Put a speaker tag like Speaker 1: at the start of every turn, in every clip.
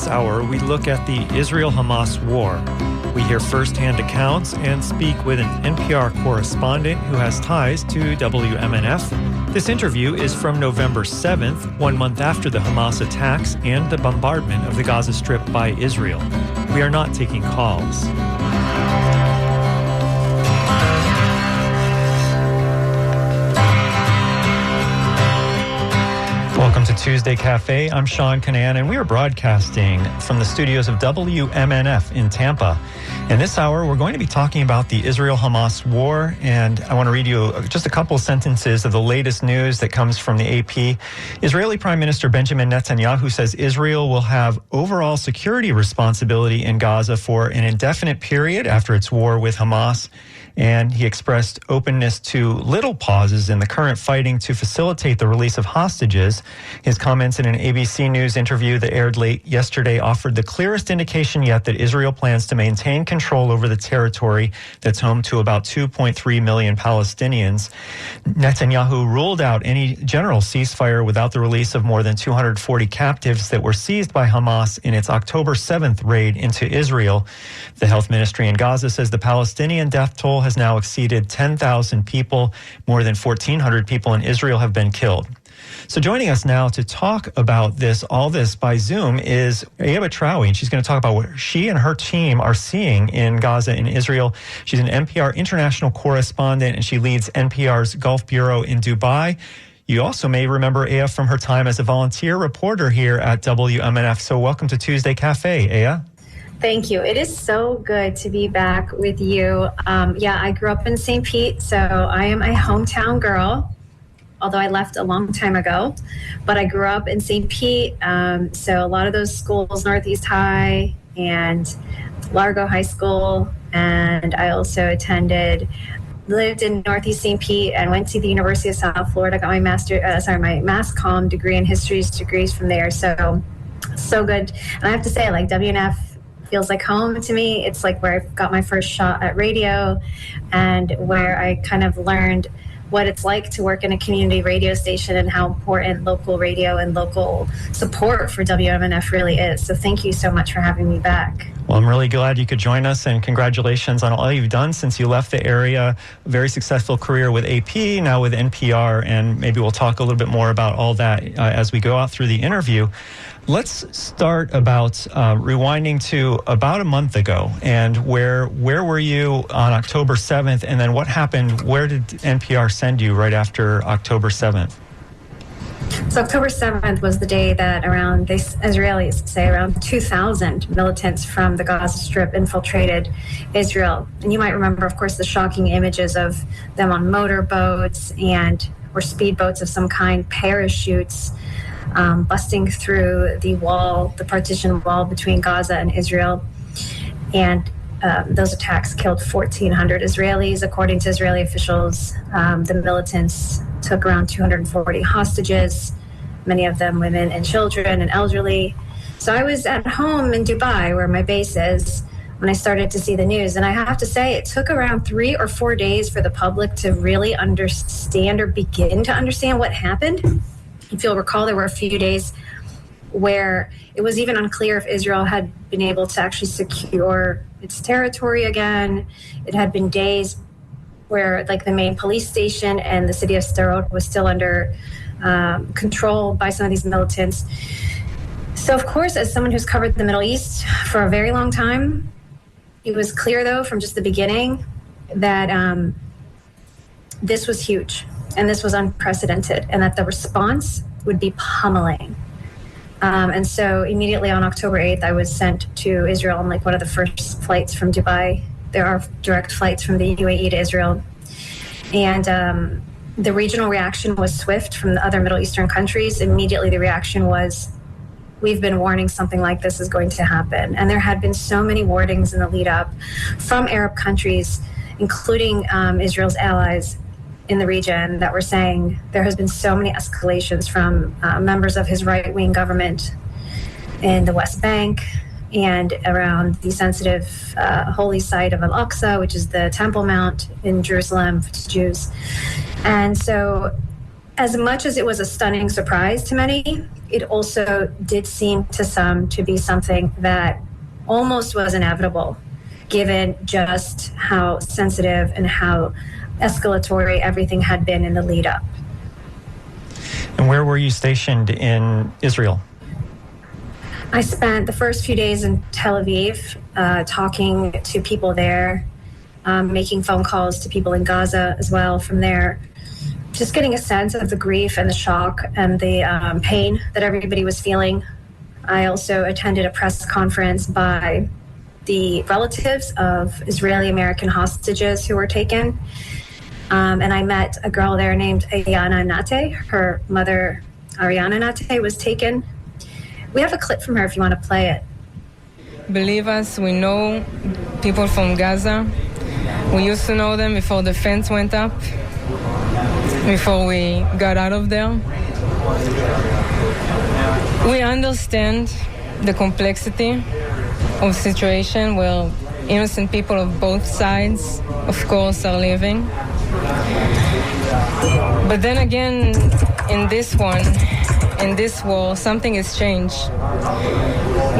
Speaker 1: hour, we look at the Israel-Hamas war. We hear firsthand accounts and speak with an NPR correspondent who has ties to WMNF. This interview is from November 7th, 1 month after the Hamas attacks and the bombardment of the Gaza Strip by Israel. We are not taking calls. Welcome to Tuesday Cafe. I'm Sean Canan, and we are broadcasting from the studios of WMNF in Tampa. In this hour, we're going to be talking about the Israel-Hamas war, and I want to read you just a couple sentences of the latest news that comes from the AP. Israeli Prime Minister Benjamin Netanyahu says Israel will have overall security responsibility in Gaza for an indefinite period after its war with Hamas. And he expressed openness to little pauses in the current fighting to facilitate the release of hostages. His comments in an ABC News interview that aired late yesterday offered the clearest indication yet that Israel plans to maintain control over the territory that's home to about 2.3 million Palestinians. Netanyahu ruled out any general ceasefire without the release of more than 240 captives that were seized by Hamas in its October 7th raid into Israel. The health ministry in Gaza says the Palestinian death toll has now exceeded 10,000 people. More than 1,400 people in Israel have been killed. So joining us now to talk about all this by Zoom is Aya Batrawy, and she's going to talk about what she and her team are seeing in Gaza and Israel. She's an NPR international correspondent, and she leads NPR's Gulf Bureau in Dubai. You also may remember Aya from her time as a volunteer reporter here at WMNF. So welcome to Tuesday Cafe, Aya.
Speaker 2: Thank you. It is so good to be back with you. I grew up in St. Pete, so I am a hometown girl, although I left a long time ago. But I grew up in St. Pete, so a lot of those schools, Northeast High and Largo High School, and I also lived in Northeast St. Pete and went to the University of South Florida, got my my Mass Comm degree and History's degrees from there. So good. And I have to say, like, WNF feels like home to me. It's like where I got my first shot at radio and where I kind of learned what it's like to work in a community radio station and how important local radio and local support for WMNF really is. So thank you so much for having me back.
Speaker 1: Well, I'm really glad you could join us, and congratulations on all you've done since you left the area. A very successful career with AP, now with NPR, and maybe we'll talk a little bit more about all that as we go out through the interview. Let's start about rewinding to about a month ago, and where were you on October 7th, and then what happened? Where did NPR send you right after October 7th?
Speaker 2: So October 7th was the day that Israelis say around 2,000 militants from the Gaza Strip infiltrated Israel. And you might remember, of course, the shocking images of them on motorboats or speedboats of some kind, parachutes, busting through the partition wall between Gaza and Israel. And those attacks killed 1,400 Israelis. According to Israeli officials, the militants took around 240 hostages, many of them women and children and elderly. So I was at home in Dubai, where my base is, when I started to see the news. And I have to say, it took around 3 or 4 days for the public to really understand or begin to understand what happened. If you'll recall, there were a few days where it was even unclear if Israel had been able to actually secure its territory again. It had been days where, like, the main police station and the city of Sderot was still under control by some of these militants. So, of course, as someone who's covered the Middle East for a very long time, it was clear, though, from just the beginning that this was huge and this was unprecedented, and that the response would be pummeling. And so immediately on October 8th, I was sent to Israel on one of the first flights from Dubai. There are direct flights from the UAE to Israel. And the regional reaction was swift from the other Middle Eastern countries. Immediately the reaction was, we've been warning something like this is going to happen. And there had been so many warnings in the lead up from Arab countries, including Israel's allies in the region, that were saying there has been so many escalations from members of his right-wing government in the West Bank and around the sensitive holy site of Al-Aqsa, which is the Temple Mount in Jerusalem to Jews. And so as much as it was a stunning surprise to many, it also did seem to some to be something that almost was inevitable, given just how sensitive and how escalatory everything had been in the lead up.
Speaker 1: And where were you stationed in Israel?
Speaker 2: I spent the first few days in Tel Aviv, talking to people there, making phone calls to people in Gaza as well from there, just getting a sense of the grief and the shock and the pain that everybody was feeling. I also attended a press conference by the relatives of Israeli-American hostages who were taken. And I met a girl there named Ayana Nate. Her mother, Ariana Nate, was taken. We have a clip from her if you want to play it.
Speaker 3: Believe us, we know people from Gaza. We used to know them before the fence went up, before we got out of there. We understand the complexity of the situation where innocent people of both sides, of course, are living. But then again, in this war, something has changed.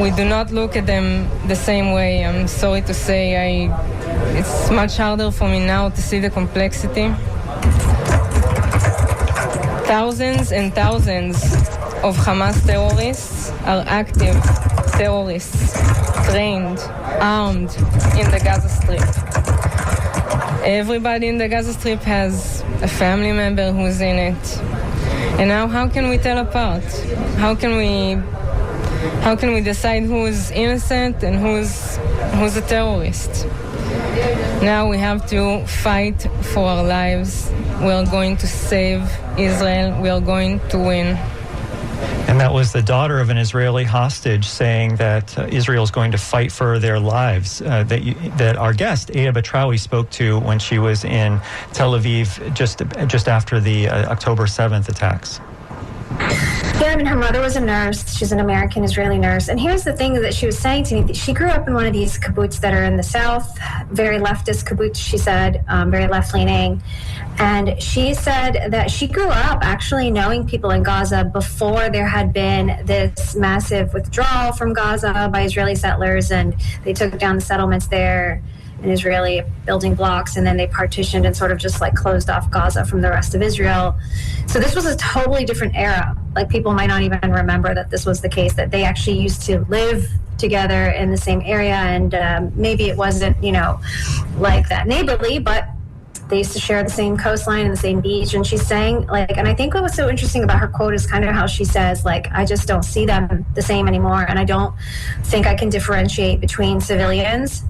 Speaker 3: We do not look at them the same way. I'm sorry to say, it's much harder for me now to see the complexity. Thousands and thousands of Hamas terrorists are active terrorists, trained, armed in the Gaza Strip. Everybody in the Gaza Strip has a family member who's in it. And now how can we tell apart? How can we decide who is innocent and who's a terrorist? Now we have to fight for our lives. We are going to save Israel. We are going to win.
Speaker 1: And that was the daughter of an Israeli hostage saying that Israel is going to fight for their lives, that our guest, Aya Batrawy, spoke to when she was in Tel Aviv just after the October 7th attacks.
Speaker 2: Yeah, I mean, her mother was a nurse. She's an American Israeli nurse. And here's the thing that she was saying to me. She grew up in one of these kibbutz that are in the south, very leftist kibbutz, she said, very left-leaning. And she said that she grew up actually knowing people in Gaza before there had been this massive withdrawal from Gaza by Israeli settlers, and they took down the settlements there in Israeli building blocks, and then they partitioned and sort of just like closed off Gaza from the rest of Israel. So this was a totally different era. Like, people might not even remember that this was the case, that they actually used to live together in the same area, and maybe it wasn't, like that neighborly, but they used to share the same coastline and the same beach. And she's saying, like, and I think what was so interesting about her quote is kind of how she says, like, I just don't see them the same anymore, and I don't think I can differentiate between civilians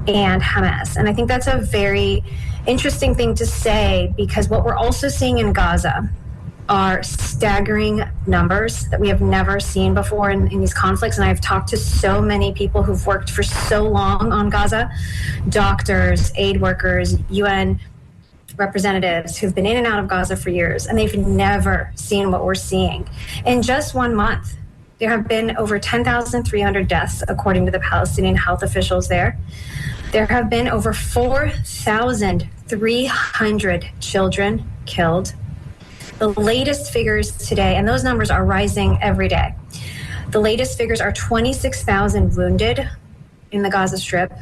Speaker 2: and Hamas. And I think that's a very interesting thing to say, because what we're also seeing in Gaza are staggering numbers that we have never seen before in these conflicts. And I've talked to so many people who've worked for so long on Gaza, doctors, aid workers, UN representatives who've been in and out of Gaza for years, and they've never seen what we're seeing. In just 1 month, there have been over 10,300 deaths, according to the Palestinian health officials there. There have been over 4,300 children killed. The latest figures today, and those numbers are rising every day, the latest figures are 26,000 wounded in the Gaza Strip,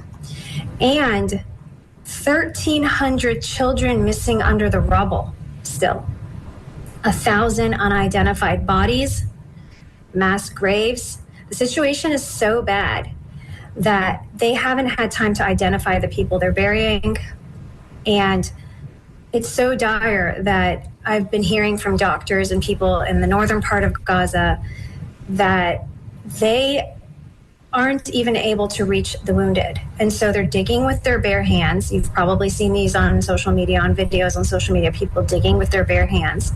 Speaker 2: and 1,300 children missing under the rubble still. 1,000 unidentified bodies, mass graves. The situation is so bad that they haven't had time to identify the people they're burying. And it's so dire that I've been hearing from doctors and people in the northern part of Gaza that they aren't even able to reach the wounded. And so they're digging with their bare hands. You've probably seen these on social media, on videos on social media, people digging with their bare hands,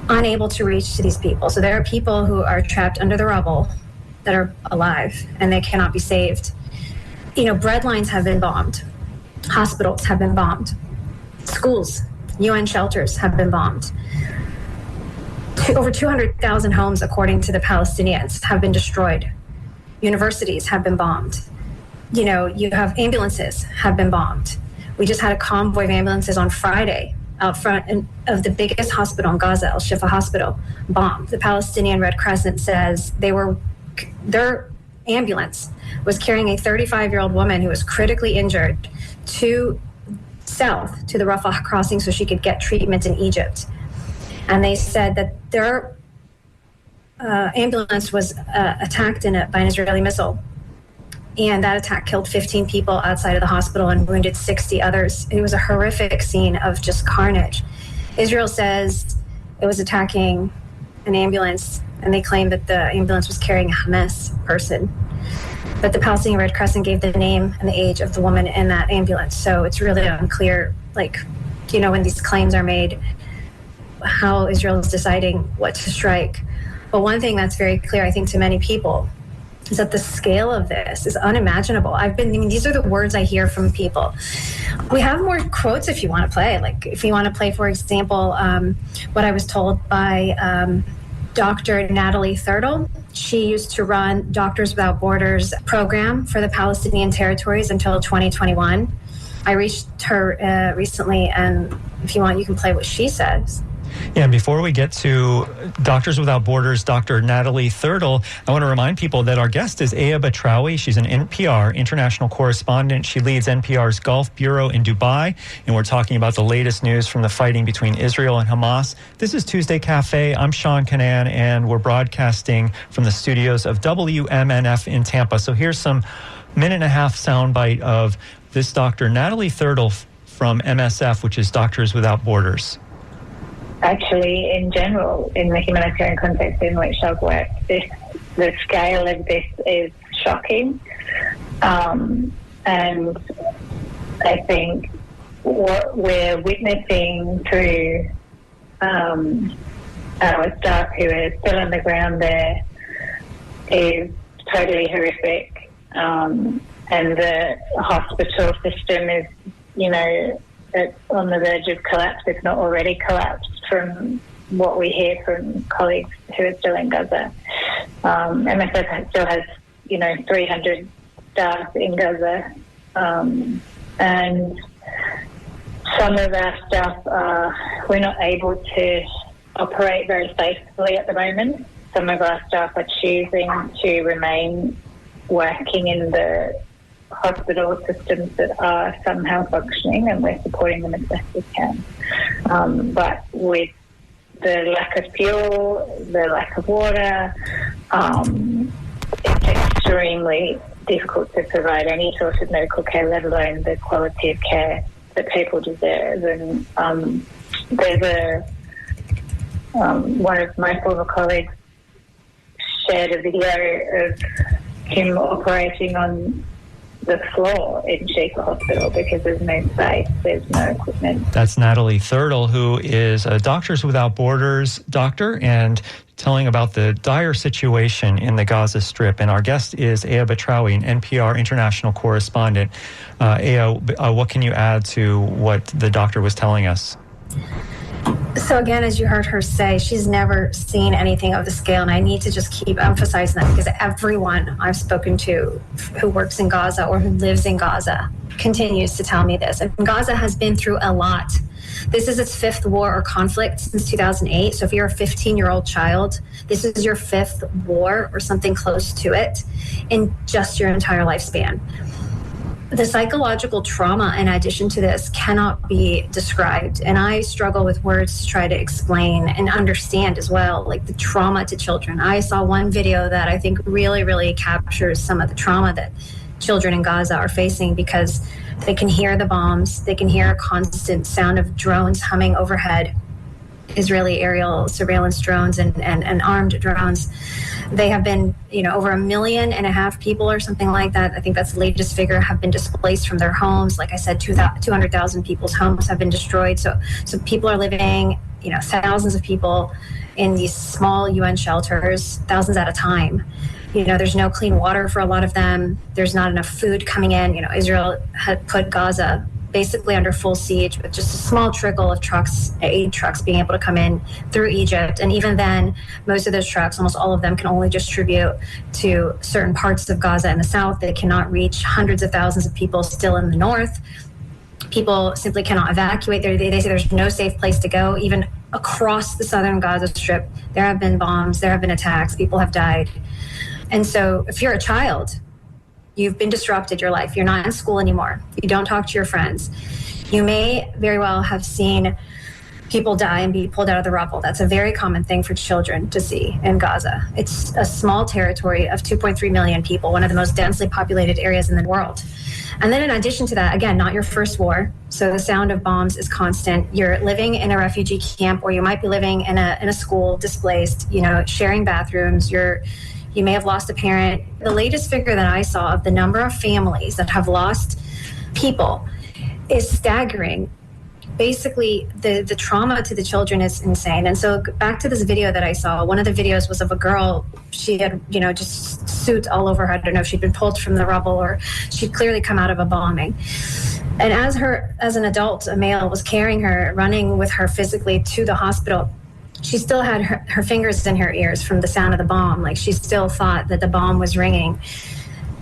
Speaker 2: unable to reach to these people. So there are people who are trapped under the rubble that are alive, and they cannot be saved. Bread lines have been bombed. Hospitals have been bombed. Schools, UN shelters have been bombed. Over 200,000 homes, according to the Palestinians, have been destroyed. Universities have been bombed. You have ambulances have been bombed. We just had a convoy of ambulances on Friday out front of the biggest hospital in Gaza, Al-Shifa Hospital, bombed. The Palestinian Red Crescent says their ambulance was carrying a 35-year-old woman who was critically injured south to the Rafah crossing so she could get treatment in Egypt. And they said that their ambulance was attacked by an Israeli missile. And that attack killed 15 people outside of the hospital and wounded 60 others. It was a horrific scene of just carnage. Israel says it was attacking an ambulance, and they claim that the ambulance was carrying a Hamas person. But the Palestinian Red Crescent gave the name and the age of the woman in that ambulance. So it's really unclear, when these claims are made, how Israel is deciding what to strike. But one thing that's very clear, I think, to many people is that the scale of this is unimaginable. These are the words I hear from people. We have more quotes if you want to play. If you want to play, for example, what I was told by Dr. Natalie Thurtle. She used to run Doctors Without Borders program for the Palestinian territories until 2021. I reached her recently, and if you want, you can play what she says.
Speaker 1: Yeah, and before we get to Doctors Without Borders, Dr. Natalie Thurtle, I want to remind people that our guest is Aya Batrawy. She's an NPR international correspondent. She leads NPR's Gulf Bureau in Dubai, and we're talking about the latest news from the fighting between Israel and Hamas. This is Tuesday Cafe. I'm Sean Canan, and we're broadcasting from the studios of WMNF in Tampa. So here's some minute-and-a-half soundbite of this Dr. Natalie Thurtle from MSF, which is Doctors Without Borders.
Speaker 4: Actually, in general, in the humanitarian context in which I've worked, the scale of this is shocking. And I think what we're witnessing through our staff who are still on the ground there is totally horrific. And the hospital system is, on the verge of collapse, if not already collapsed, from what we hear from colleagues who are still in Gaza. MSF still has, 300 staff in Gaza. And some of our staff we're not able to operate very safely at the moment. Some of our staff are choosing to remain working in the hospital systems that are somehow functioning, and we're supporting them as best we can. But with the lack of fuel, the lack of water, it's extremely difficult to provide any sort of medical care, let alone the quality of care that people deserve. And there's one of my former colleagues shared a video of him operating on the floor in Shifa Hospital because there's no space, there's no equipment.
Speaker 1: That's Natalie Thurtle, who is a Doctors Without Borders doctor and telling about the dire situation in the Gaza Strip. And our guest is Aya Batrawy, an NPR international correspondent. Aya, what can you add to what the doctor was telling us?
Speaker 2: So again, as you heard her say, she's never seen anything of the scale, and I need to just keep emphasizing that because everyone I've spoken to who works in Gaza or who lives in Gaza continues to tell me this. And Gaza has been through a lot. This is its fifth war or conflict since 2008. So if you're a 15-year-old child, this is your fifth war or something close to it in just your entire lifespan. The psychological trauma in addition to this cannot be described. And I struggle with words to try to explain and understand as well, like the trauma to children. I saw one video that I think really, really captures some of the trauma that children in Gaza are facing because they can hear the bombs. They can hear a constant sound of drones humming overhead, Israeli aerial surveillance drones and armed drones. They have been, over 1.5 million people or something like that. I think that's the latest figure, have been displaced from their homes. Like I said, 200,000 people's homes have been destroyed. So people are living, thousands of people in these small UN shelters, thousands at a time. There's no clean water for a lot of them. There's not enough food coming in. Israel had put Gaza basically under full siege with just a small trickle of aid trucks being able to come in through Egypt. And even then, most of those trucks, almost all of them, can only distribute to certain parts of Gaza in the south. They cannot reach hundreds of thousands of people still in the north. People simply cannot evacuate. They say there's no safe place to go. Even across the southern Gaza Strip, there have been bombs, there have been attacks, people have died. And so if you're a child, you've been disrupted your life. You're not in school anymore. You don't talk to your friends. You may very well have seen people die and be pulled out of the rubble. That's a very common thing for children to see in Gaza. It's a small territory of 2.3 million people, one of the most densely populated areas in the world. And then in addition to that, again, not your first war. So the sound of bombs is constant. You're living in a refugee camp, or you might be living in a school displaced, sharing bathrooms. You may have lost a parent. The latest figure that I saw of the number of families that have lost people is staggering. Basically, the trauma to the children is insane. And so back to this video that I saw, one of the videos was of a girl. She had, just soot all over her. I don't know if she'd been pulled from the rubble or she'd clearly come out of a bombing. And as an adult, a male was carrying her, running with her physically to the hospital, she still had her fingers in her ears from the sound of the bomb. Like, she still thought that the bomb was ringing.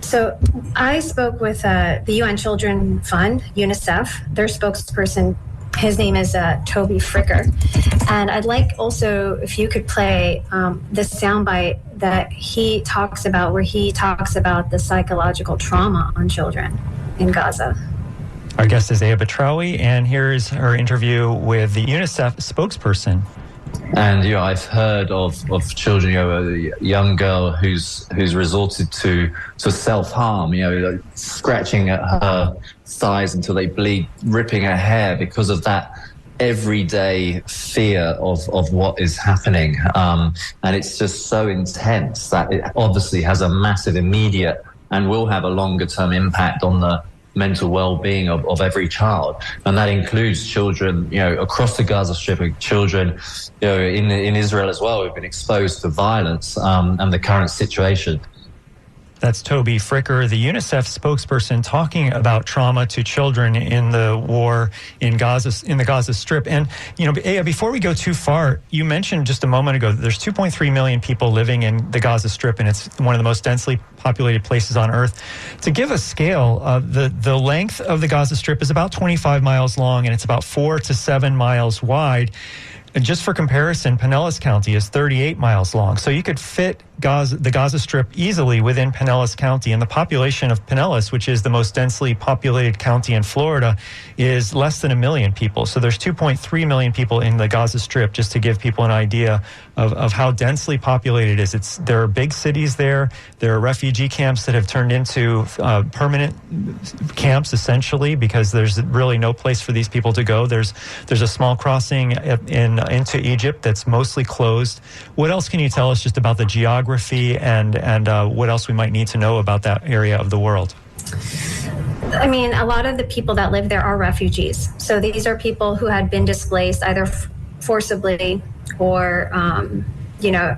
Speaker 2: So I spoke with the UN Children Fund, UNICEF, their spokesperson. His name is Toby Fricker. And I'd like also, if you could play this soundbite that he talks about, where he talks about the psychological trauma on children in Gaza.
Speaker 1: Our guest is Aya Batrawy, and here is her interview with the UNICEF spokesperson.
Speaker 5: And I've heard of children, a young girl who's resorted to self-harm, scratching at her thighs until they bleed, ripping her hair because of that everyday fear of what is happening. And it's just so intense that it obviously has a massive immediate and will have a longer term impact on the mental well-being of every child, and that includes children, across the Gaza Strip, children, in Israel as well, who've been exposed to violence and the current situation.
Speaker 1: That's Toby Fricker, the UNICEF spokesperson, talking about trauma to children in the war in the Gaza Strip. And, Aya, before we go too far, you mentioned just a moment ago that there's 2.3 million people living in the Gaza Strip, and it's one of the most densely populated places on Earth. To give a scale, the length of the Gaza Strip is about 25 miles long, and it's about 4 to 7 miles wide. And just for comparison, Pinellas County is 38 miles long. So you could fit the Gaza Strip easily within Pinellas County. And the population of Pinellas, which is the most densely populated county in Florida, is less than 1 million people. So there's 2.3 million people in the Gaza Strip, just to give people an idea of how densely populated it is. There are big cities there. There are refugee camps that have turned into permanent camps, essentially, because there's really no place for these people to go. There's a small crossing into Egypt that's mostly closed. What else can you tell us just about the geography and what else we might need to know about that area of the world?
Speaker 2: I mean, a lot of the people that live there are refugees. So these are people who had been displaced either forcibly or,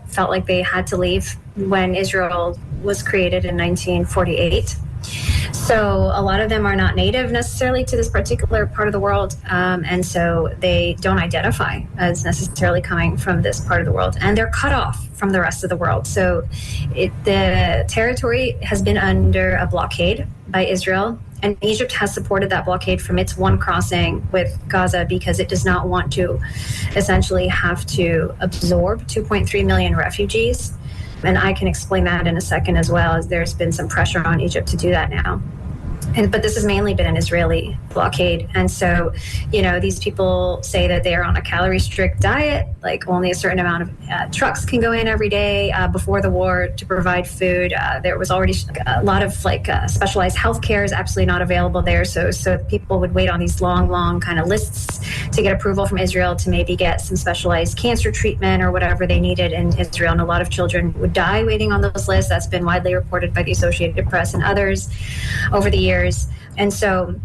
Speaker 2: felt like they had to leave when Israel was created in 1948. So a lot of them are not native necessarily to this particular part of the world, and so they don't identify as necessarily coming from this part of the world, and they're cut off from the rest of the world. So the territory has been under a blockade by Israel, and Egypt has supported that blockade from its one crossing with Gaza because it does not want to essentially have to absorb 2.3 million refugees. And I can explain that in a second as well, as there's been some pressure on Egypt to do that now. But this has mainly been an Israeli blockade. And so, these people say that they are on a calorie-strict diet, like only a certain amount of trucks can go in every day before the war to provide food. There was already a lot of specialized healthcare is absolutely not available there. So people would wait on these long kind of lists to get approval from Israel to maybe get some specialized cancer treatment or whatever they needed in Israel. And a lot of children would die waiting on those lists. That's been widely reported by the Associated Press and others over the years. And so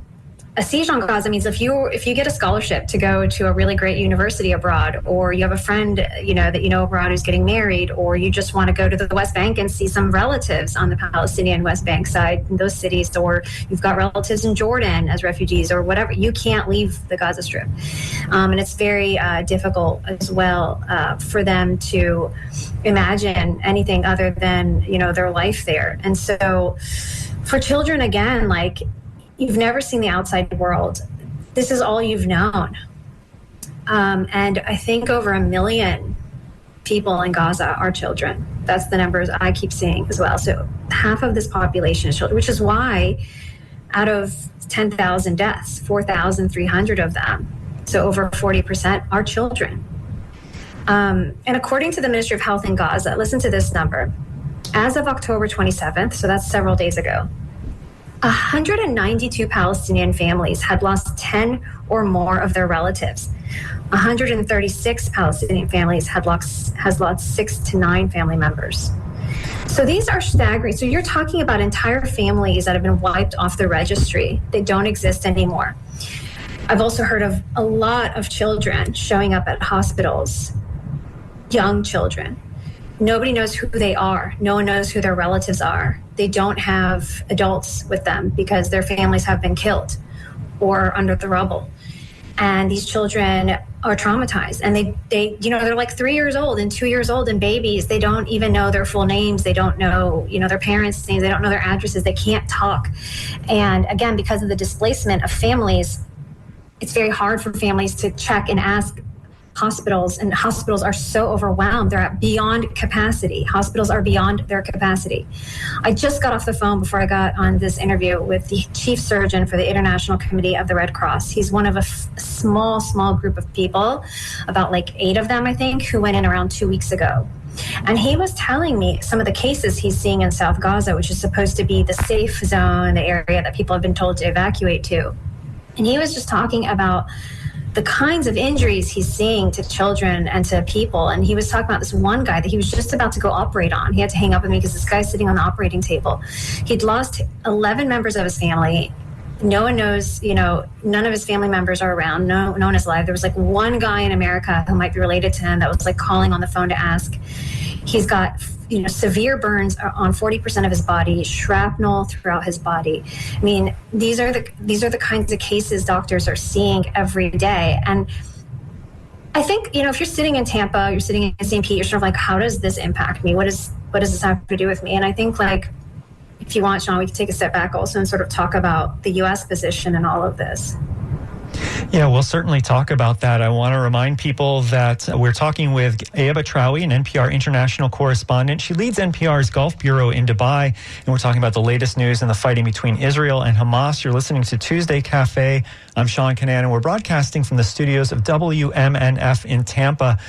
Speaker 2: a siege on Gaza means if you get a scholarship to go to a really great university abroad, or you have a friend that abroad who's getting married, or you just want to go to the West Bank and see some relatives on the Palestinian West Bank side in those cities, or you've got relatives in Jordan as refugees or whatever, you can't leave the Gaza Strip. And it's very difficult as well for them to imagine anything other than their life there. And so for children, again, you've never seen the outside world. this is all you've known. And I think over 1 million people in Gaza are children. That's the numbers I keep seeing as well. So half of this population is children, which is why out of 10,000 deaths, 4,300 of them, so over 40%, are children. And according to the Ministry of Health in Gaza, listen to this number. As of October 27th, so that's several days ago, 192 Palestinian families had lost 10 or more of their relatives. 136 Palestinian families has lost 6 to 9 family members. So these are staggering. So you're talking about entire families that have been wiped off the registry. They don't exist anymore. I've also heard of a lot of children showing up at hospitals, young children. Nobody knows who they are. No one knows who their relatives are. They don't have adults with them because their families have been killed or under the rubble. And these children are traumatized. And they they're like 3 years old and 2 years old and babies. They don't even know their full names. They don't know, their parents' names. They don't know their addresses. They can't talk. And again, because of the displacement of families, it's very hard for families to check and ask hospitals, and hospitals are so overwhelmed. They're at beyond capacity. Hospitals are beyond their capacity. I just got off the phone before I got on this interview with the chief surgeon for the International Committee of the Red Cross. He's one of a small group of people, about like 8 of them, I think, who went in around 2 weeks ago. And he was telling me some of the cases he's seeing in South Gaza, which is supposed to be the safe zone, the area that people have been told to evacuate to. And he was just talking about the kinds of injuries he's seeing to children and to people. And he was talking about this one guy that he was just about to go operate on. He had to hang up with me because this guy's sitting on the operating table. He'd lost 11 members of his family. No one knows, none of his family members are around. No one is alive. There was like one guy in America who might be related to him that was like calling on the phone to ask. He's got severe burns on 40% of his body, shrapnel throughout his body. I mean, these are the kinds of cases doctors are seeing every day. And I think, if you're sitting in Tampa, you're sitting in St. Pete, you're sort of like, how does this impact me? What does this have to do with me? And I think, like, if you want, Sean, we can take a step back also and sort of talk about the U.S. position in all of this.
Speaker 1: Yeah, we'll certainly talk about that. I want to remind people that we're talking with Aya Batrawy, an NPR international correspondent. She leads NPR's Gulf Bureau in Dubai, and we're talking about the latest news in the fighting between Israel and Hamas. You're listening to Tuesday Cafe. I'm Sean Canan, and we're broadcasting from the studios of WMNF in Tampa.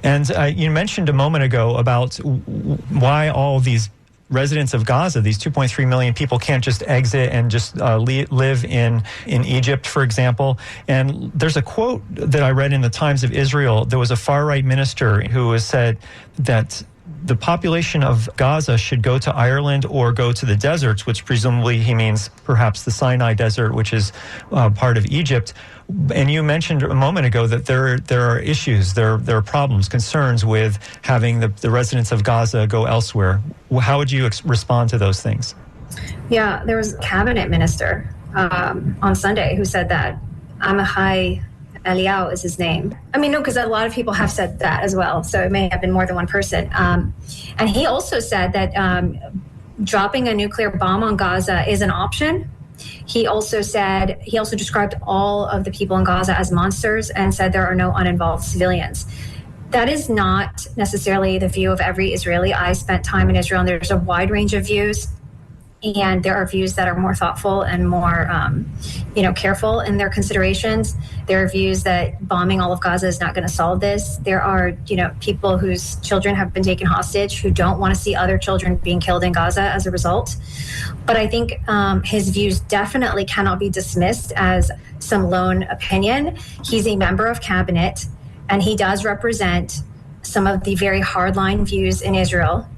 Speaker 1: And you mentioned a moment ago about why all these residents of Gaza, these 2.3 million people, can't just exit and just live in Egypt, for example. And there's a quote that I read in the Times of Israel. There was a far-right minister who has said that the population of Gaza should go to Ireland or go to the deserts, which presumably he means perhaps the Sinai Desert, which is part of Egypt. And you mentioned a moment ago that there are issues, there are problems, concerns with having the residents of Gaza go elsewhere. How would you respond to those things?
Speaker 2: Yeah, there was a cabinet minister on Sunday who said that. Amihai Eliyahu is his name. I mean, no, because a lot of people have said that as well. So it may have been more than one person. And he also said that dropping a nuclear bomb on Gaza is an option. He also described all of the people in Gaza as monsters and said there are no uninvolved civilians. That is not necessarily the view of every Israeli. I spent time in Israel, and there's a wide range of views. And there are views that are more thoughtful and more, careful in their considerations. There are views that bombing all of Gaza is not going to solve this. There are, people whose children have been taken hostage who don't want to see other children being killed in Gaza as a result. But I think his views definitely cannot be dismissed as some lone opinion. He's a member of cabinet, and he does represent some of the very hardline views in Israel.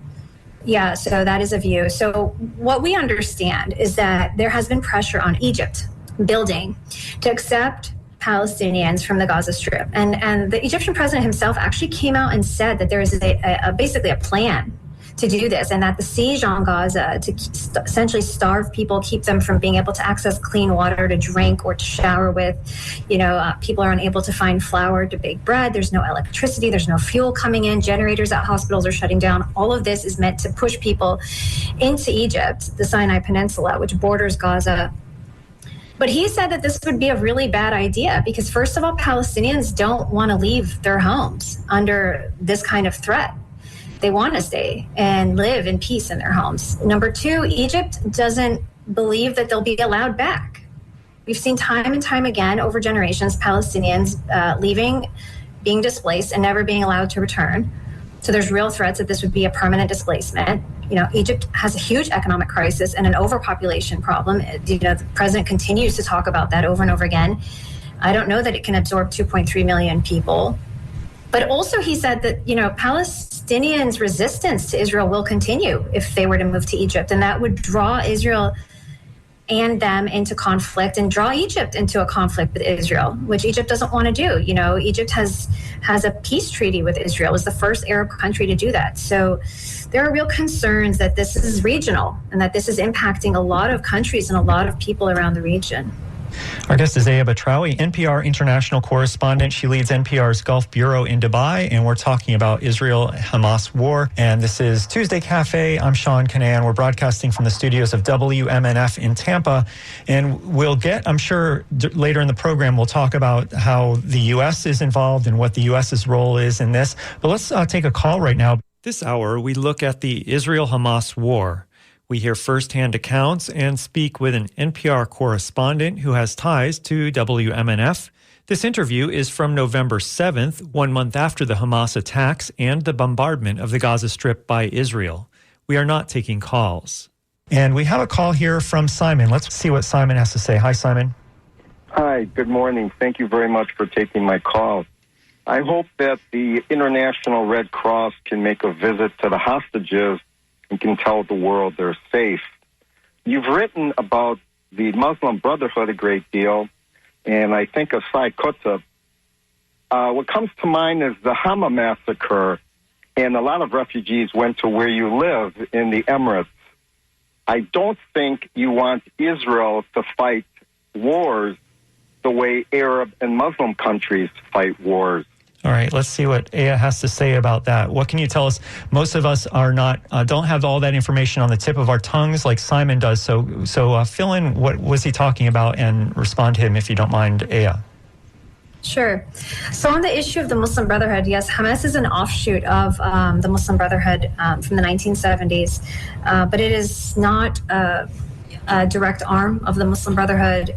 Speaker 2: Yeah, so that is a view. So what we understand is that there has been pressure on Egypt building to accept Palestinians from the Gaza Strip. And the Egyptian president himself actually came out and said that there is basically a plan to do this, and that the siege on Gaza to essentially starve people, keep them from being able to access clean water to drink or to shower with. People are unable to find flour to bake bread. There's no electricity. There's no fuel coming in. Generators at hospitals are shutting down. All of this is meant to push people into Egypt, the Sinai Peninsula, which borders Gaza. But he said that this would be a really bad idea because, first of all, Palestinians don't want to leave their homes under this kind of threat. They want to stay and live in peace in their homes. Number two, Egypt doesn't believe that they'll be allowed back. We've seen time and time again over generations, Palestinians leaving, being displaced, and never being allowed to return. So there's real threats that this would be a permanent displacement. Egypt has a huge economic crisis and an overpopulation problem. The president continues to talk about that over and over again. I don't know that it can absorb 2.3 million people. But also he said that, Palestinians' resistance to Israel will continue if they were to move to Egypt. And that would draw Israel and them into conflict and draw Egypt into a conflict with Israel, which Egypt doesn't want to do. Egypt has a peace treaty with Israel. It was the first Arab country to do that. So there are real concerns that this is regional and that this is impacting a lot of countries and a lot of people around the region.
Speaker 1: Our guest is Aya Batrawy, NPR international correspondent. She leads NPR's Gulf Bureau in Dubai, and we're talking about Israel-Hamas war. And this is Tuesday Cafe. I'm Sean Canan. We're broadcasting from the studios of WMNF in Tampa. And we'll get, I'm sure, later in the program, we'll talk about how the U.S. is involved and what the U.S.'s role is in this. But let's take a call right now. This hour, we look at the Israel-Hamas war. We hear firsthand accounts and speak with an NPR correspondent who has ties to WMNF. This interview is from November 7th, 1 month after the Hamas attacks and the bombardment of the Gaza Strip by Israel. We are not taking calls. And we have a call here from Simon. Let's see what Simon has to say. Hi, Simon.
Speaker 6: Hi, good morning. Thank you very much for taking my call. I hope that the International Red Cross can make a visit to the hostages and can tell the world they're safe. You've written about the Muslim Brotherhood a great deal, and I think of Sai Qutb. What comes to mind is the Hama massacre, and a lot of refugees went to where you live in the Emirates. I don't think you want Israel to fight wars the way Arab and Muslim countries fight wars.
Speaker 1: All right, let's see what Aya has to say about that. What can you tell us? Most of us are not, don't have all that information on the tip of our tongues like Simon does. So fill in what was he talking about and respond to him if you don't mind, Aya.
Speaker 2: Sure. So on the issue of the Muslim Brotherhood, yes, Hamas is an offshoot of the Muslim Brotherhood from the 1970s, but it is not a direct arm of the Muslim Brotherhood,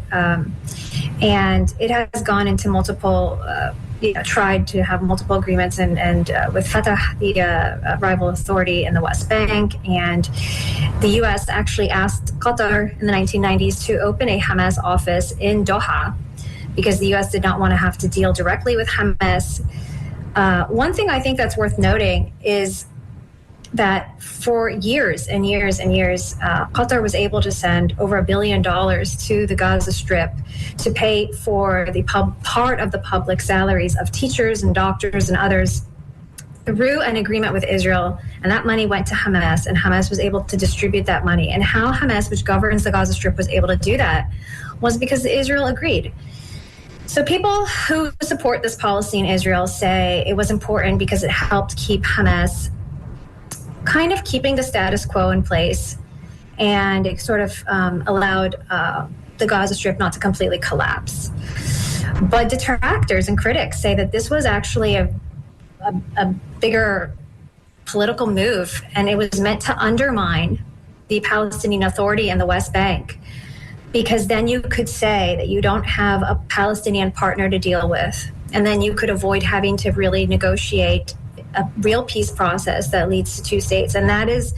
Speaker 2: and it has gone into multiple tried to have multiple agreements and with Fatah, the rival authority in the West Bank. And the U.S. actually asked Qatar in the 1990s to open a Hamas office in Doha because the U.S. did not want to have to deal directly with Hamas. One thing I think that's worth noting is that for years and years and years, Qatar was able to send over $1 billion to the Gaza Strip to pay for the part of the public salaries of teachers and doctors and others through an agreement with Israel. And that money went to Hamas, and Hamas was able to distribute that money. And how Hamas, which governs the Gaza Strip, was able to do that was because Israel agreed. So people who support this policy in Israel say it was important because it helped keep Hamas kind of keeping the status quo in place, and it sort of allowed the Gaza Strip not to completely collapse. But detractors and critics say that this was actually a bigger political move, and it was meant to undermine the Palestinian Authority in the West Bank, because then you could say that you don't have a Palestinian partner to deal with, and then you could avoid having to really negotiate a real peace process that leads to two states. And that is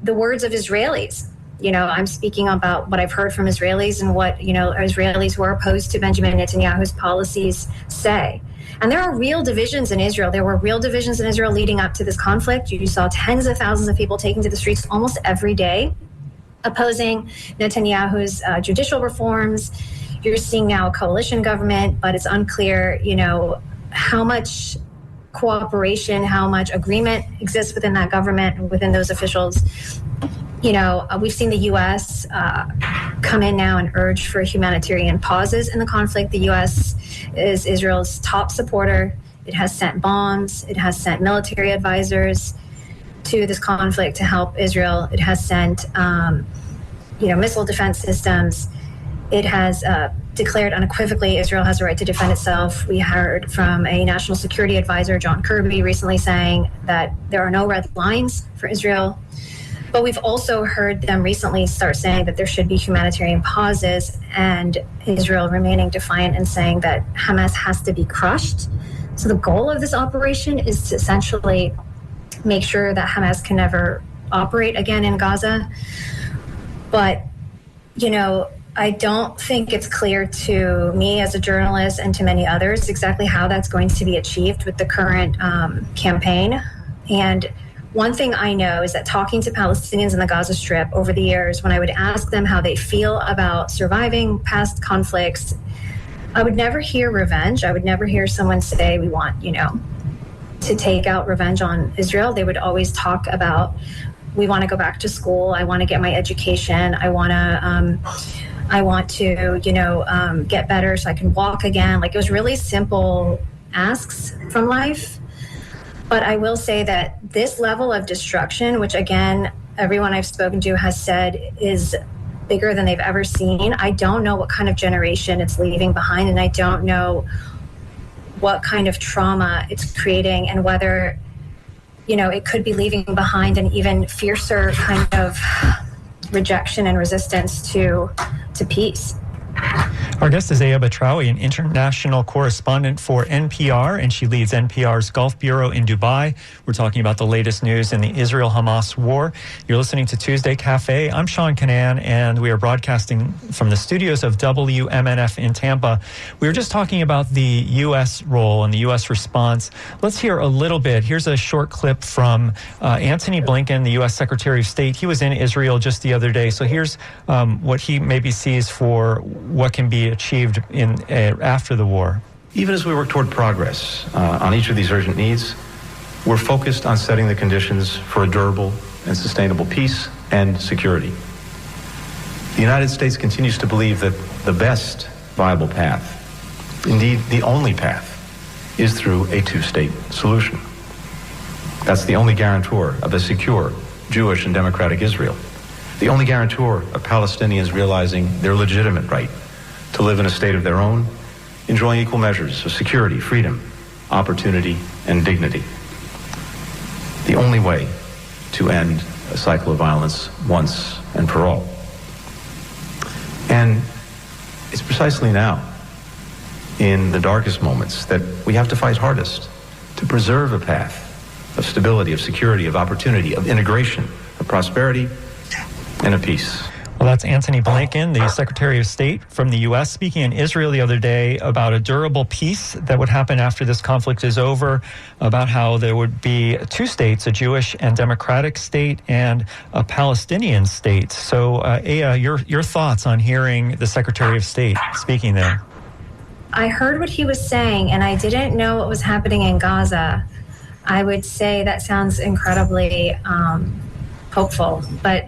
Speaker 2: the words of Israelis. I'm speaking about what I've heard from Israelis and what, Israelis who are opposed to Benjamin Netanyahu's policies say. And there are real divisions in Israel. There were real divisions in Israel leading up to this conflict. You saw tens of thousands of people taking to the streets almost every day, opposing Netanyahu's judicial reforms. You're seeing now a coalition government, but it's unclear, how much cooperation, how much agreement exists within that government and within those officials. We've seen the U.S. come in now and urge for humanitarian pauses in the conflict. The U.S. is Israel's top supporter. It has sent bombs. It has sent military advisors to this conflict to help Israel. It has sent, missile defense systems. it has declared unequivocally Israel has a right to defend itself. We heard from a national security advisor, John Kirby, recently saying that there are no red lines for Israel. But we've also heard them recently start saying that there should be humanitarian pauses, and Israel remaining defiant and saying that Hamas has to be crushed. So the goal of this operation is to essentially make sure that Hamas can never operate again in Gaza. But, you know, I don't think it's clear to me as a journalist and to many others exactly how that's going to be achieved with the current campaign. And one thing I know is that talking to Palestinians in the Gaza Strip over the years, when I would ask them how they feel about surviving past conflicts, I would never hear revenge. I would never hear someone say, we want, you know, to take out revenge on Israel. They would always talk about, we want to go back to school. I want to get my education. I want to, you know, get better so I can walk again. Like, it was really simple asks from life. But I will say that this level of destruction, which again, everyone I've spoken to has said is bigger than they've ever seen. I don't know what kind of generation it's leaving behind, and I don't know what kind of trauma it's creating, and whether, you know, it could be leaving behind an even fiercer kind of rejection and resistance to peace.
Speaker 1: Our guest is Aya Batrawy, an international correspondent for NPR, and she leads NPR's Gulf Bureau in Dubai. We're talking about the latest news in the Israel-Hamas war. You're listening to Tuesday Cafe. I'm Sean Canan, and we are broadcasting from the studios of WMNF in Tampa. We were just talking about the U.S. role and the U.S. response. Let's hear a little bit. Here's a short clip from Antony Blinken, the U.S. Secretary of State. He was in Israel just the other day, so here's what he maybe sees for what can be achieved in after the war.
Speaker 7: Even as we work toward progress on each of these urgent needs, we're focused on setting the conditions for a durable and sustainable peace and security. The United States continues to believe that the best viable path, indeed the only path, is through a two-state solution. That's the only guarantor of a secure Jewish and democratic Israel, the only guarantor of Palestinians realizing their legitimate right to live in a state of their own, enjoying equal measures of security, freedom, opportunity, and dignity. The only way to end a cycle of violence once and for all. And it's precisely now, in the darkest moments, that we have to fight hardest to preserve a path of stability, of security, of opportunity, of integration, of prosperity, and of peace.
Speaker 1: Well, that's Antony Blinken, the Secretary of State from the U.S., speaking in Israel the other day about a durable peace that would happen after this conflict is over, about how there would be two states, a Jewish and democratic state and a Palestinian state. So, Aya, your thoughts on hearing the Secretary of State speaking there?
Speaker 2: I heard what he was saying, and I didn't know what was happening in Gaza. I would say that sounds incredibly hopeful, but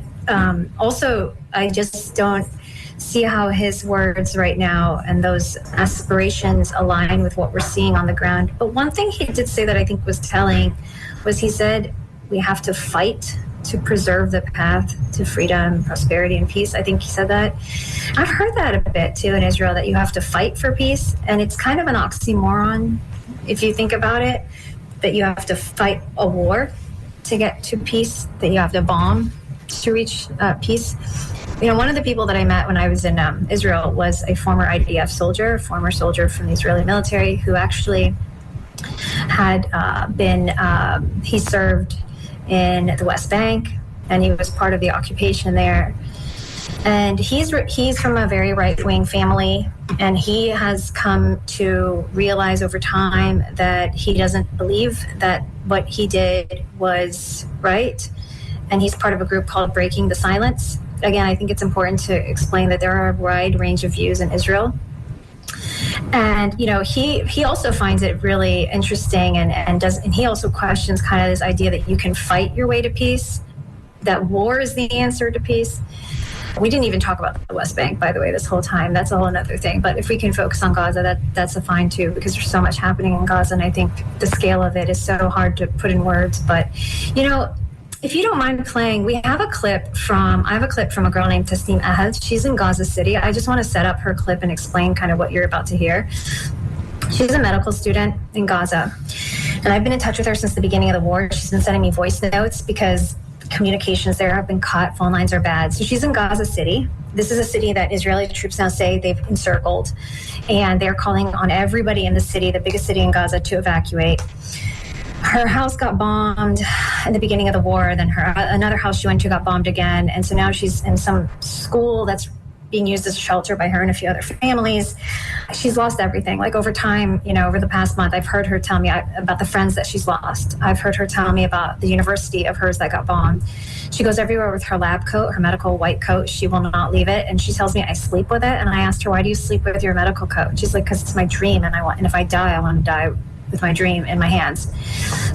Speaker 2: also, I just don't see how his words right now and those aspirations align with what we're seeing on the ground. But one thing he did say that I think was telling was he said we have to fight to preserve the path to freedom, prosperity, and peace. I think he said that. I've heard that a bit too in Israel, that you have to fight for peace, and it's kind of an oxymoron if you think about it, that you have to fight a war to get to peace, that you have to bomb to reach peace. You know, one of the people that I met when I was in Israel was a former IDF soldier, a former soldier from the Israeli military, who actually had he served in the West Bank, and he was part of the occupation there. And he's from a very right-wing family, and he has come to realize over time that he doesn't believe that what he did was right. And he's part of a group called Breaking the Silence. Again, I think it's important to explain that there are a wide range of views in Israel. And, you know, he also finds it really interesting and he also questions kind of this idea that you can fight your way to peace, that war is the answer to peace. We didn't even talk about the West Bank, by the way, this whole time. That's a whole other thing. But if we can focus on Gaza, that's a fine too, because there's so much happening in Gaza, and I think the scale of it is so hard to put in words. But, you know, if you don't mind playing, I have a clip from a girl named Tasneem Ahad. She's in Gaza City. I just want to set up her clip and explain kind of what you're about to hear. She's a medical student in Gaza, and I've been in touch with her since the beginning of the war. She's been sending me voice notes because communications there have been cut, phone lines are bad. So she's in Gaza City. This is a city that Israeli troops now say they've encircled, and they're calling on everybody in the city, the biggest city in Gaza, to evacuate. Her house got bombed in the beginning of the war. Then another house she went to got bombed again. And so now she's in some school that's being used as a shelter by her and a few other families. She's lost everything. Like over time, over the past month, I've heard her tell me about the friends that she's lost. I've heard her tell me about the university of hers that got bombed. She goes everywhere with her lab coat, her medical white coat. She will not leave it. And she tells me I sleep with it. And I asked her, why do you sleep with your medical coat? She's like, because it's my dream. And if I die, I want to die with my dream in my hands.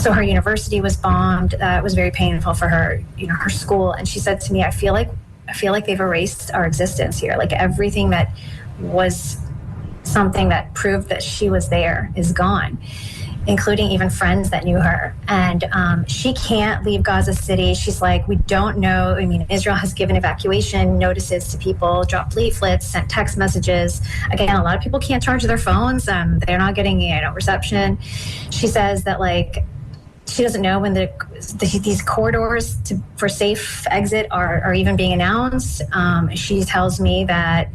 Speaker 2: So her university was bombed. It was very painful for her, her school. And she said to me, I feel like they've erased our existence here. Like everything that was something that proved that she was there is gone, including even friends that knew her. And she can't leave Gaza City. She's like, we don't know. I mean, Israel has given evacuation notices to people, dropped leaflets, sent text messages. Again, a lot of people can't charge their phones. They're not getting, reception. She says that she doesn't know when these corridors for safe exit are even being announced. She tells me that,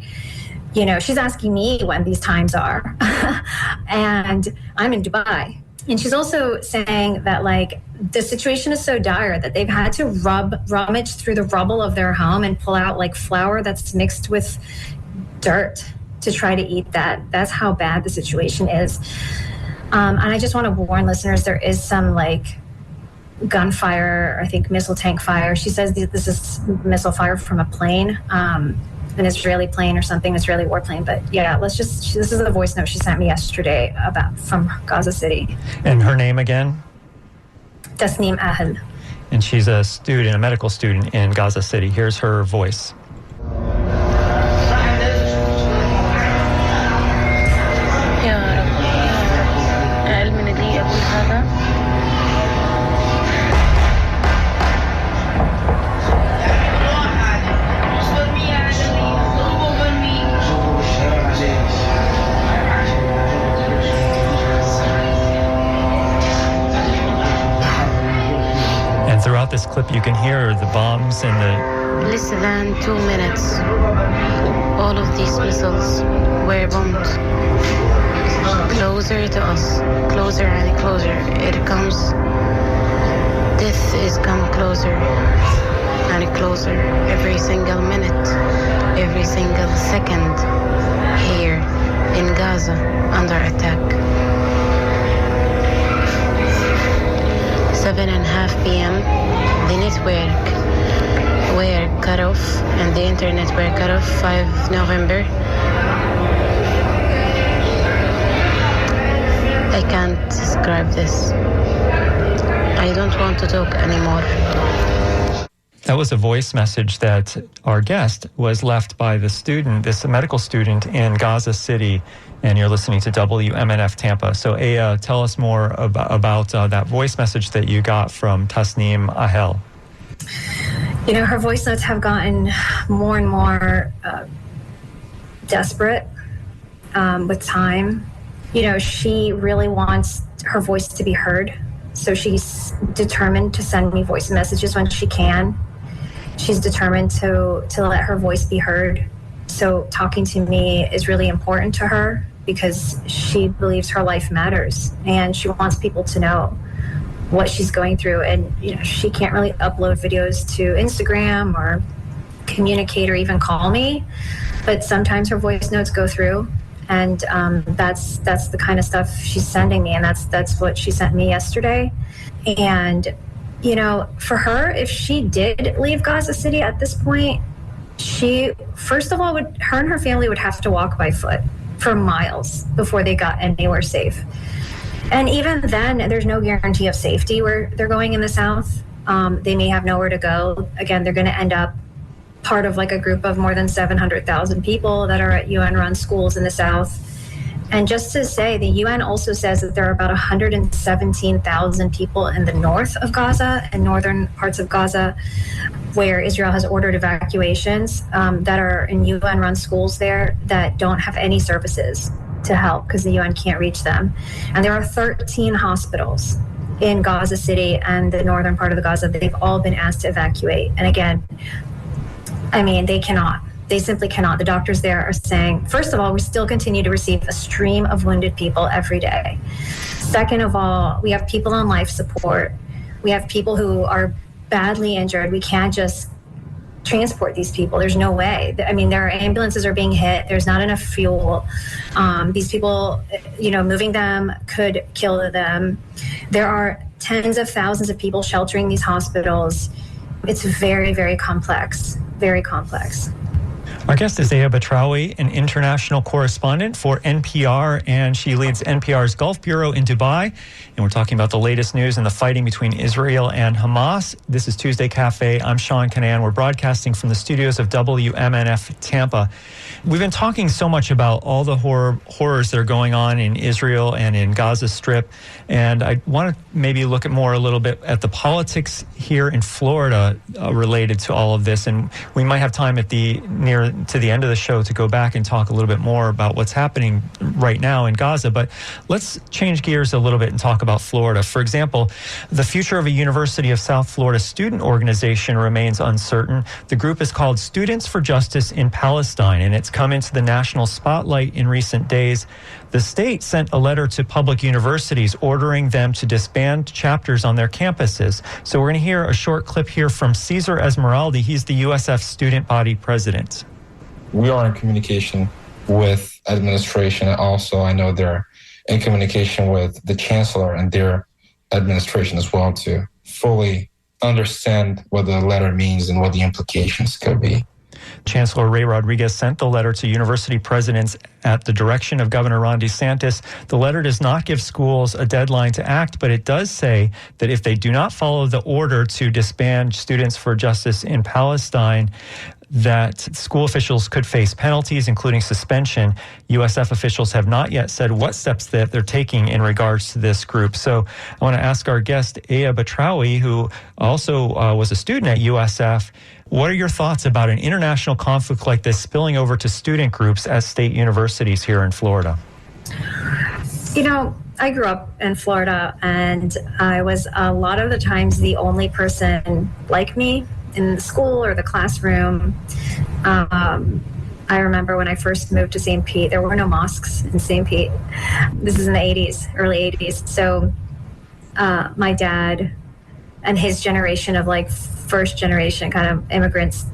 Speaker 2: she's asking me when these times are. And I'm in Dubai. And she's also saying that, the situation is so dire that they've had to rummage through the rubble of their home and pull out, flour that's mixed with dirt to try to eat that. That's how bad the situation is. And I just want to warn listeners, there is some, gunfire, I think missile tank fire. She says this is missile fire from a plane. An Israeli plane or something, Israeli warplane. But yeah, this is a voice note she sent me yesterday from Gaza City.
Speaker 1: And her name again?
Speaker 2: Tasneem Ahad.
Speaker 1: And she's a medical student in Gaza City. Here's her voice. Throughout this clip, you can hear the bombs and the...
Speaker 8: Less than 2 minutes, all of these missiles were bombed. Closer to us, closer and closer. It comes. Death is come closer and closer. Every single minute, every single second here in Gaza under attack. 7:30 p.m. The network were cut off and the internet were cut off 5 November. I can't describe this. I don't want to talk anymore.
Speaker 1: That was a voice message that our guest was left by this medical student in Gaza City, and you're listening to WMNF Tampa. So Aya, tell us more about that voice message that you got from Tasneem Ahad.
Speaker 2: Her voice notes have gotten more and more desperate with time. She really wants her voice to be heard. So she's determined to send me voice messages when she can. She's determined to let her voice be heard. So talking to me is really important to her because she believes her life matters and she wants people to know what she's going through. And, she can't really upload videos to Instagram or communicate or even call me, but sometimes her voice notes go through. And that's the kind of stuff she's sending me. And that's what she sent me yesterday. And, for her, if she did leave Gaza City at this point, she, first of all, her and her family would have to walk by foot for miles before they got anywhere safe. And even then, there's no guarantee of safety where they're going in the south. They may have nowhere to go. Again, they're going to end up part of a group of more than 700,000 people that are at UN-run schools in the south. And just to say, the UN also says that there are about 117,000 people in the north of Gaza and northern parts of Gaza where Israel has ordered evacuations that are in UN-run schools there that don't have any services to help because the UN can't reach them. And there are 13 hospitals in Gaza City and the northern part of the Gaza that they've all been asked to evacuate. And again, I mean, they cannot. They simply cannot. The doctors there are saying, first of all, we still continue to receive a stream of wounded people every day. Second of all, we have people on life support. We have people who are badly injured. We can't just transport these people. There's no way. I mean, their ambulances are being hit. There's not enough fuel. These people, moving them could kill them. There are tens of thousands of people sheltering these hospitals. It's very, very complex. Very complex.
Speaker 1: Our guest is Aya Batrawy, an international correspondent for NPR, and she leads NPR's Gulf Bureau in Dubai. And we're talking about the latest news in the fighting between Israel and Hamas. This is Tuesday Cafe. I'm Sean Canan. We're broadcasting from the studios of WMNF Tampa. We've been talking so much about all the horrors that are going on in Israel and in Gaza Strip. And I want to maybe look at a little bit at the politics here in Florida related to all of this. And we might have time at near to the end of the show to go back and talk a little bit more about what's happening right now in Gaza. But let's change gears a little bit and talk about Florida. For example, the future of a University of South Florida student organization remains uncertain. The group is called Students for Justice in Palestine, and it's come into the national spotlight in recent days. The state sent a letter to public universities ordering them to disband chapters on their campuses. So we're going to hear a short clip here from Cesar Esmeraldi. He's the USF student body president.
Speaker 9: We are in communication with administration. Also, I know they're in communication with the chancellor and their administration as well to fully understand what the letter means and what the implications could be.
Speaker 1: Chancellor Ray Rodriguez sent the letter to university presidents at the direction of Governor Ron DeSantis. The letter does not give schools a deadline to act, but it does say that if they do not follow the order to disband Students for Justice in Palestine, that school officials could face penalties, including suspension. USF officials have not yet said what steps that they're taking in regards to this group. So I want to ask our guest, Aya Batrawy, who also was a student at USF, what are your thoughts about an international conflict like this spilling over to student groups at state universities here in Florida?
Speaker 2: I grew up in Florida, and I was a lot of the times the only person like me in the school or the classroom. I remember when I first moved to St. Pete, there were no mosques in St. Pete. This is in the 80s, early 80s. So my dad and his generation of first generation kind of immigrants,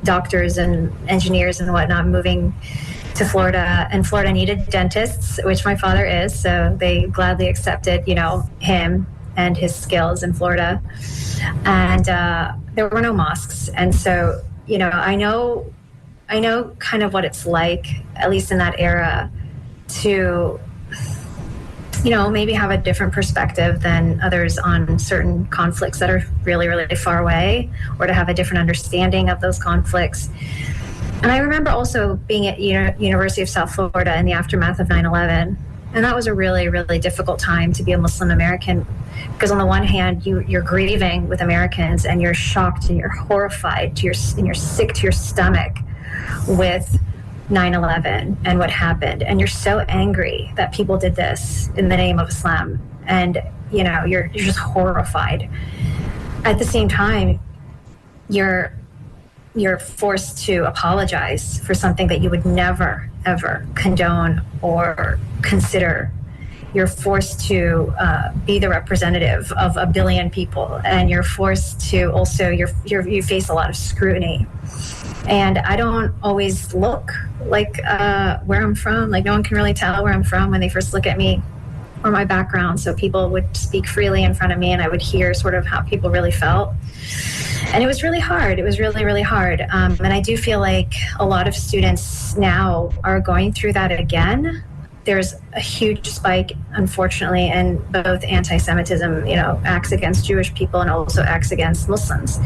Speaker 2: doctors and engineers and whatnot, moving to Florida, and Florida needed dentists, which my father is, so they gladly accepted, him and his skills in Florida. And there were no mosques. And so, I know kind of what it's like, at least in that era, to, maybe have a different perspective than others on certain conflicts that are really, really far away, or to have a different understanding of those conflicts. And I remember also being at University of South Florida in the aftermath of 9/11. And that was a really, really difficult time to be a Muslim American, because on the one hand, you're grieving with Americans, and you're shocked and you're horrified, and you're sick to your stomach with 9/11 and what happened. And you're so angry that people did this in the name of Islam. And, you're just horrified. At the same time, you're forced to apologize for something that you would never, ever condone or consider. You're forced to be the representative of a billion people, and you're forced to also, you face a lot of scrutiny. And I don't always look like where I'm from. No one can really tell where I'm from when they first look at me or my background. So people would speak freely in front of me, and I would hear sort of how people really felt. And it was really hard. It was really, really hard. And I do feel like a lot of students now are going through that again. There's a huge spike, unfortunately, in both anti-Semitism, acts against Jewish people and also acts against Muslims.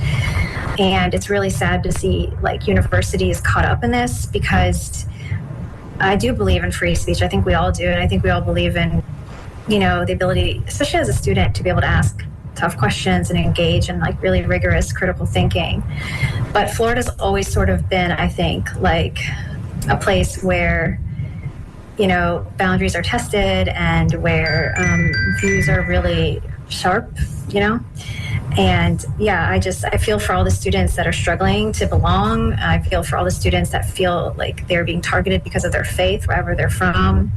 Speaker 2: And it's really sad to see universities caught up in this, because I do believe in free speech. I think we all do. And I think we all believe in, the ability, especially as a student, to be able to ask tough questions and engage in like really rigorous critical thinking. But Florida's always sort of been, I think, like a place where, boundaries are tested and where views are really sharp, And I feel for all the students that are struggling to belong. I feel for all the students that feel like they're being targeted because of their faith, wherever they're from.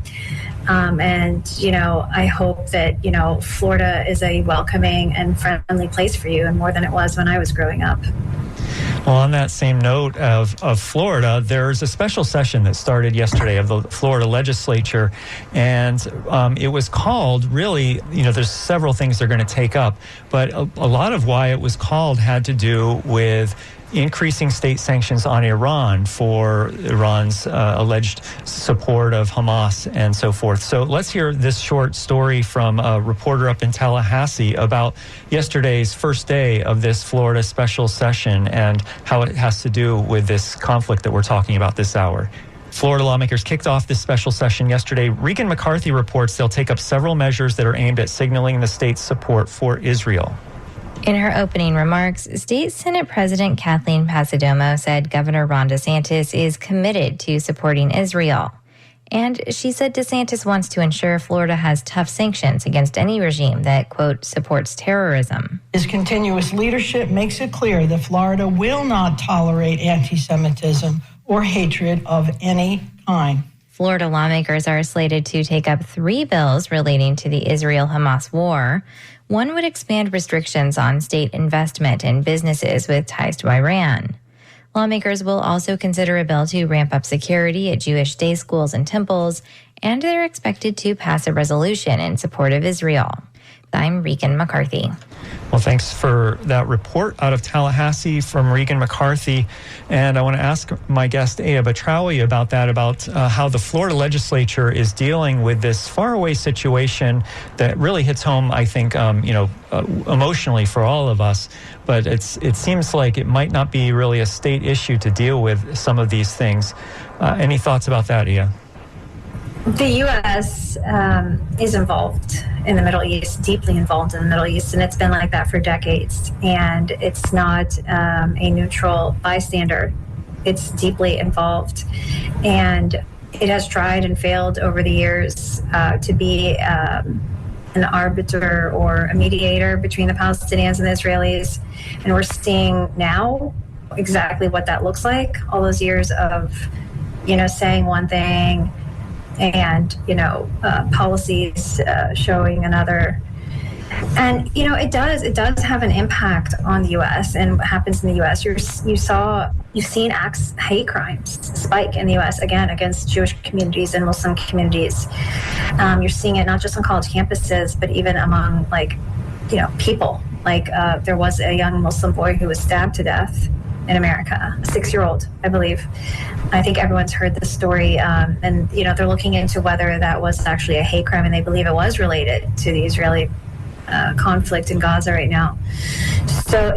Speaker 2: I hope that, Florida is a welcoming and friendly place for you, and more than it was when I was growing up.
Speaker 1: Well, on that same note of Florida, there's a special session that started yesterday of the Florida legislature, and it was called, really, there's several things they're going to take up, but a lot of why it was called had to do with increasing state sanctions on Iran for Iran's alleged support of Hamas and so forth. So let's hear this short story from a reporter up in Tallahassee about yesterday's first day of this Florida special session and how it has to do with this conflict that we're talking about this hour. Florida lawmakers kicked off this special session yesterday. Regan McCarthy reports they'll take up several measures that are aimed at signaling the state's support for Israel.
Speaker 10: In her opening remarks, State Senate President Kathleen Passidomo said Governor Ron DeSantis is committed to supporting Israel. And she said DeSantis wants to ensure Florida has tough sanctions against any regime that, quote, supports terrorism.
Speaker 11: His continuous leadership makes it clear that Florida will not tolerate anti-Semitism or hatred of any kind.
Speaker 10: Florida lawmakers are slated to take up 3 bills relating to the Israel-Hamas war. One would expand restrictions on state investment in businesses with ties to Iran. Lawmakers will also consider a bill to ramp up security at Jewish day schools and temples, and they're expected to pass a resolution in support of Israel. I'm Regan McCarthy.
Speaker 1: Well, thanks for that report out of Tallahassee from Regan McCarthy. And I want to ask my guest, Aya Batrawy, about that, about how the Florida legislature is dealing with this faraway situation that really hits home, I think, emotionally for all of us. But it seems like it might not be really a state issue to deal with some of these things. Any thoughts about that, Aya?
Speaker 2: The U.S. Is involved in the Middle East, deeply involved in the Middle East, and it's been like that for decades. And it's not a neutral bystander. It's deeply involved. And it has tried and failed over the years to be an arbiter or a mediator between the Palestinians and the Israelis. And we're seeing now exactly what that looks like. All those years of, saying one thing and, policies showing another. And, it does have an impact on the U.S. and what happens in the U.S. You've seen hate crimes spike in the U.S. again against Jewish communities and Muslim communities. You're seeing it not just on college campuses, but even among people. There was a young Muslim boy who was stabbed to death in America, a 6-year-old, I believe. I think everyone's heard this story, and they're looking into whether that was actually a hate crime, and they believe it was related to the Israeli conflict in Gaza right now. So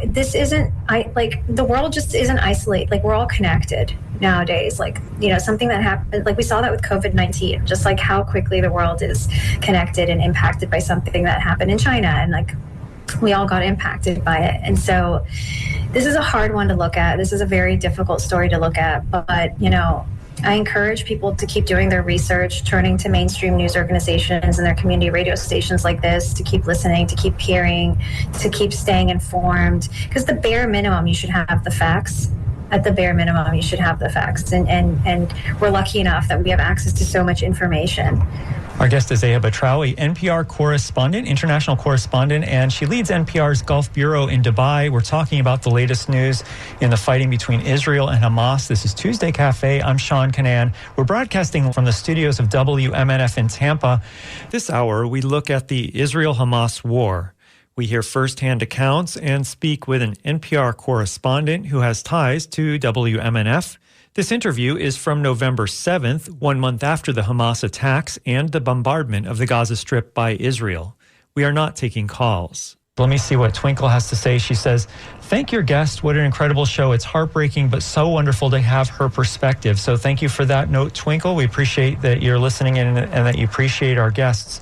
Speaker 2: this isn't the world just isn't isolated. We're all connected nowadays. Something that happened, we saw that with COVID-19, just how quickly the world is connected and impacted by something that happened in China, and we all got impacted by it. And so this is a hard one to look at. This is a very difficult story to look at. But, I encourage people to keep doing their research, turning to mainstream news organizations and their community radio stations like this, to keep listening, to keep hearing, to keep staying informed. Because the bare minimum, you should have the facts. At the bare minimum, you should have the facts. And we're lucky enough that we have access to so much information.
Speaker 1: Our guest is Aya Batrawy, NPR correspondent, international correspondent, and she leads NPR's Gulf Bureau in Dubai. We're talking about the latest news in the fighting between Israel and Hamas. This is Tuesday Cafe. I'm Sean Canan. We're broadcasting from the studios of WMNF in Tampa. This hour, we look at the Israel-Hamas war. We hear firsthand accounts and speak with an NPR correspondent who has ties to WMNF. This interview is from November 7th, 1 month after the Hamas attacks and the bombardment of the Gaza Strip by Israel. We are not taking calls. Let me see what Twinkle has to say. She says, thank your guest. What an incredible show. It's heartbreaking, but so wonderful to have her perspective. So thank you for that note, Twinkle. We appreciate that you're listening in and that you appreciate our guests.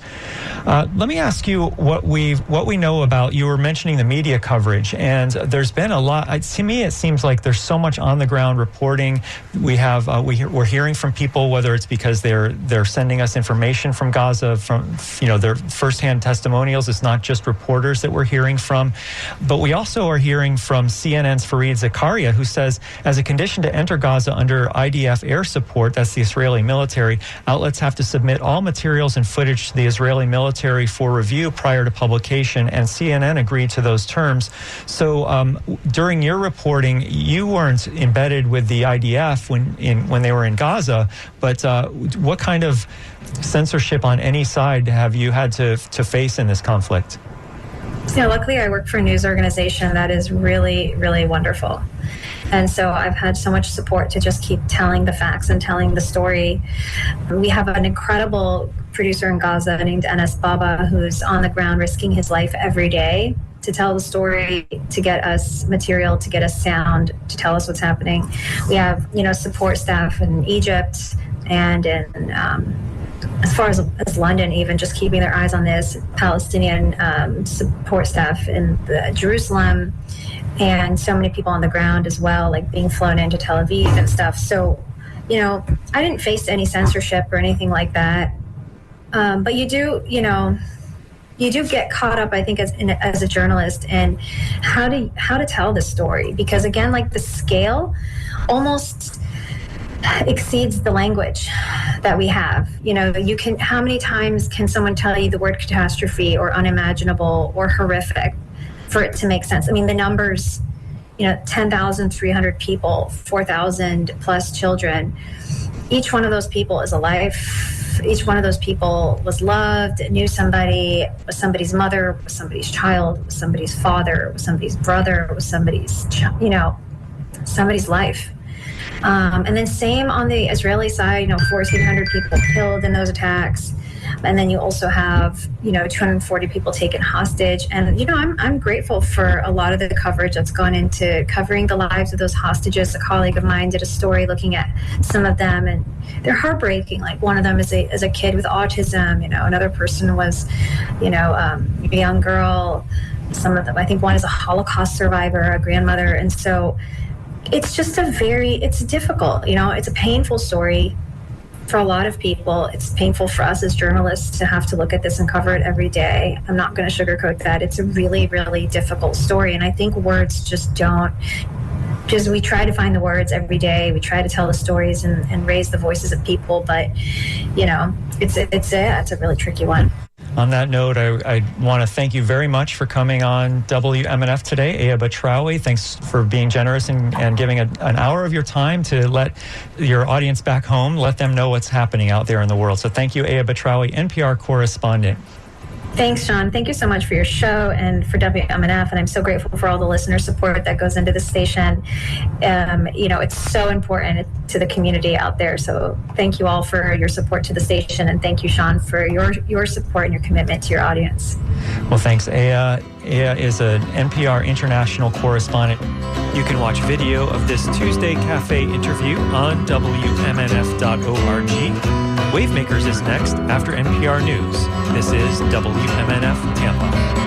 Speaker 1: Let me ask you what we know about, you were mentioning the media coverage, and there's been a lot. To me, it seems like there's so much on the ground reporting. We're hearing from people, whether it's because they're sending us information from Gaza, from their firsthand testimonials. It's not just reporters that we're hearing from, but we also are hearing from CNN's Fareed Zakaria, who says, as a condition to enter Gaza under IDF air support, that's the Israeli military, outlets have to submit all materials and footage to the Israeli military for review prior to publication, and CNN agreed to those terms. So during your reporting, you weren't embedded with the IDF when they were in Gaza, but what kind of censorship on any side have you had to face in this conflict?
Speaker 2: Yeah, luckily I work for a news organization that is really, really wonderful. And so I've had so much support to just keep telling the facts and telling the story. We have an incredible producer in Gaza named Enes Baba, who's on the ground risking his life every day to tell the story, to get us material, to get us sound, to tell us what's happening. We have, support staff in Egypt and in as far as London, even just keeping their eyes on this, Palestinian support staff in Jerusalem, and so many people on the ground as well, like being flown into Tel Aviv and stuff. So, I didn't face any censorship or anything like that. But you do get caught up, I think, as a journalist, in how to tell this story, because again, like the scale almost exceeds the language that we have. How many times can someone tell you the word catastrophe or unimaginable or horrific for it to make sense? I mean, the numbers, 10,300 people, 4,000 plus children. Each one of those people is a life. Each one of those people was loved, knew somebody, was somebody's mother, was somebody's child, was somebody's father, was somebody's brother, was somebody's, somebody's life. And then same on the Israeli side, 1,400 people killed in those attacks. And then you also have, 240 people taken hostage. And, I'm grateful for a lot of the coverage that's gone into covering the lives of those hostages. A colleague of mine did a story looking at some of them, and they're heartbreaking. Like one of them is a kid with autism, another person was, a young girl. Some of them, I think one is a Holocaust survivor, a grandmother. And so it's just it's difficult, it's a painful story for a lot of people. It's painful for us as journalists to have to look at this and cover it every day. I'm not going to sugarcoat that. It's a really, really difficult story. And I think words we try to find the words every day. We try to tell the stories and raise the voices of people. But, it's a really tricky one.
Speaker 1: On that note, I want to thank you very much for coming on WMNF today. Aya Batrawy, thanks for being generous and giving an hour of your time to let your audience back home, let them know what's happening out there in the world. So thank you, Aya Batrawy, NPR correspondent.
Speaker 2: Thanks, Sean. Thank you so much for your show and for WMNF. And I'm so grateful for all the listener support that goes into the station. It's so important to the community out there. So thank you all for your support to the station. And thank you, Sean, for your support and your commitment to your audience.
Speaker 1: Well, thanks, Aya. Aya is an NPR international correspondent. You can watch video of this Tuesday Cafe interview on WMNF.org. Wavemakers is next after NPR News. This is WMNF Tampa.